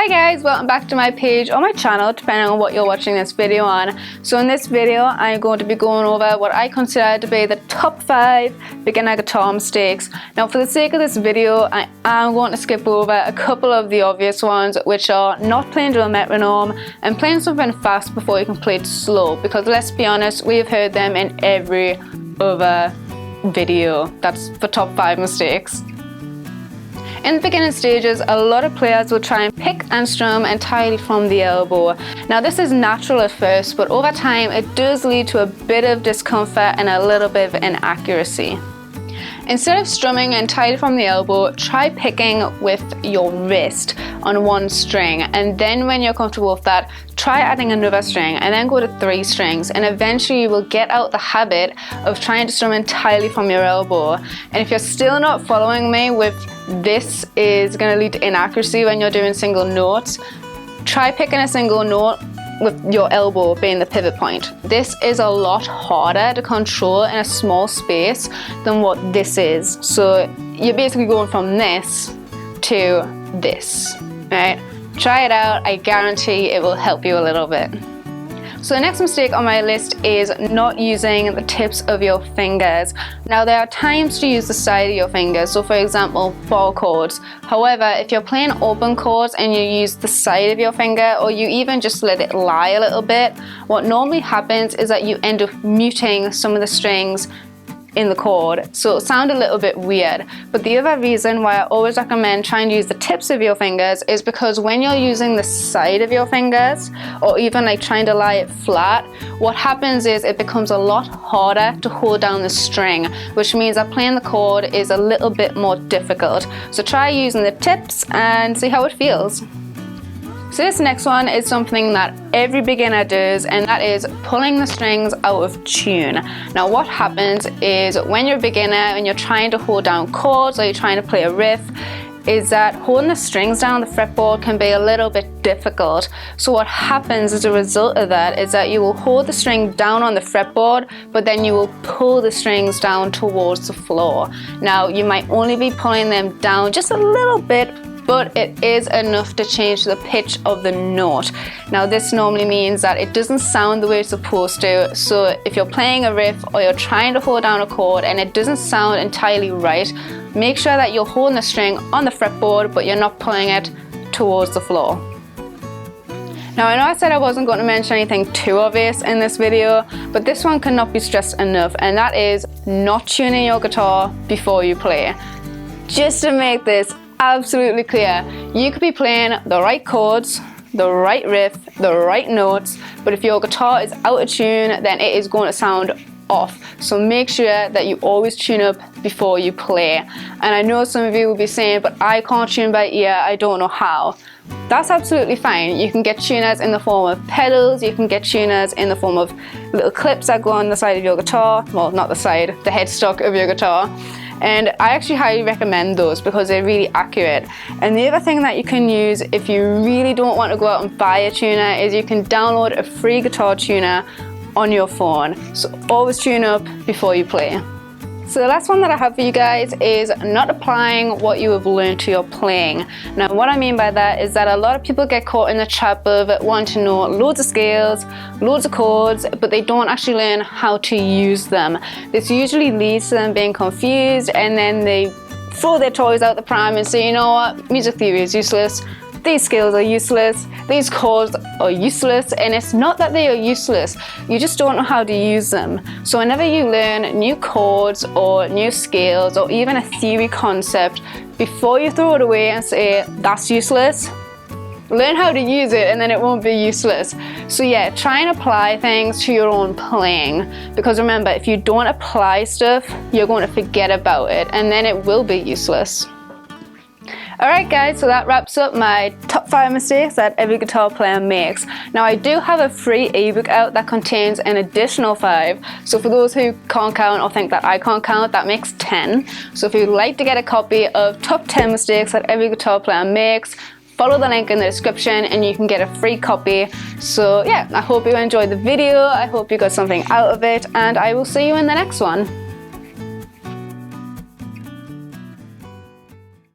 Hi guys, welcome back to my page or my channel, depending on what you're watching this video on. So in this video, I'm going to be going over what I consider to be the top 5 beginner guitar mistakes. Now for the sake of this video, I am going to skip over a couple of the obvious ones, which are not playing to a metronome and playing something fast before you can play it slow, because let's be honest, we've heard them in every other video. That's the top 5 mistakes. In the beginning stages, a lot of players will try and pick and strum entirely from the elbow. Now this is natural at first, but over time it does lead to a bit of discomfort and a little bit of inaccuracy. Instead of strumming entirely from the elbow, try picking with your wrist on one string, and then when you're comfortable with that, try adding another string and then go to 3 strings, and eventually you will get out the habit of trying to strum entirely from your elbow. And if you're still not following me with this is going to lead to inaccuracy when you're doing single notes, try picking a single note with your elbow being the pivot point. This is a lot harder to control in a small space than what this is. So you're basically going from this to this, right? Try it out, I guarantee it will help you a little bit. So the next mistake on my list is not using the tips of your fingers. Now there are times to use the side of your fingers, so for example bar chords. However, if you're playing open chords and you use the side of your finger, or you even just let it lie a little bit, what normally happens is that you end up muting some of the strings in the chord, so it'll sound a little bit weird. But the other reason why I always recommend trying to use the tips of your fingers is because when you're using the side of your fingers, or even like trying to lie it flat, what happens is it becomes a lot harder to hold down the string, which means that playing the chord is a little bit more difficult. So try using the tips and see how it feels. So this next one is something that every beginner does, and that is pulling the strings out of tune. Now what happens is when you're a beginner and you're trying to hold down chords or you're trying to play a riff, is that holding the strings down the fretboard can be a little bit difficult. So what happens as a result of that is that you will hold the string down on the fretboard, but then you will pull the strings down towards the floor. Now you might only be pulling them down just a little bit, but it is enough to change the pitch of the note. Now this normally means that it doesn't sound the way it's supposed to, so if you're playing a riff or you're trying to hold down a chord and it doesn't sound entirely right, make sure that you're holding the string on the fretboard but you're not pulling it towards the floor. Now I know I said I wasn't going to mention anything too obvious in this video, but this one cannot be stressed enough, and that is not tuning your guitar before you play. Just to make this absolutely clear, you could be playing the right chords, the right riff, the right notes, but if your guitar is out of tune, then it is going to sound off. So make sure that you always tune up before you play. And I know some of you will be saying, but I can't tune by ear, I don't know how. That's absolutely fine. You can get tuners in the form of pedals, you can get tuners in the form of little clips that go on the side of your guitar, well not the side, the headstock of your guitar. And I actually highly recommend those because they're really accurate. And the other thing that you can use if you really don't want to go out and buy a tuner is you can download a free guitar tuner on your phone. So always tune up before you play. So the last one that I have for you guys is not applying what you have learned to your playing. Now what I mean by that is that a lot of people get caught in the trap of wanting to know loads of scales, loads of chords, but they don't actually learn how to use them. This usually leads to them being confused, and then they throw their toys out the pram and say, you know what, music theory is useless. These scales are useless, these chords are useless, and it's not that they are useless, you just don't know how to use them. So whenever you learn new chords or new scales or even a theory concept, before you throw it away and say, that's useless, learn how to use it and then it won't be useless. So yeah, try and apply things to your own playing, because remember, if you don't apply stuff, you're going to forget about it and then it will be useless. Alright guys, so that wraps up my top 5 mistakes that every guitar player makes. Now I do have a free ebook out that contains an additional 5, so for those who can't count or think that I can't count, that makes 10. So if you'd like to get a copy of top 10 mistakes that every guitar player makes, follow the link in the description and you can get a free copy. So yeah, I hope you enjoyed the video, I hope you got something out of it, and I will see you in the next one.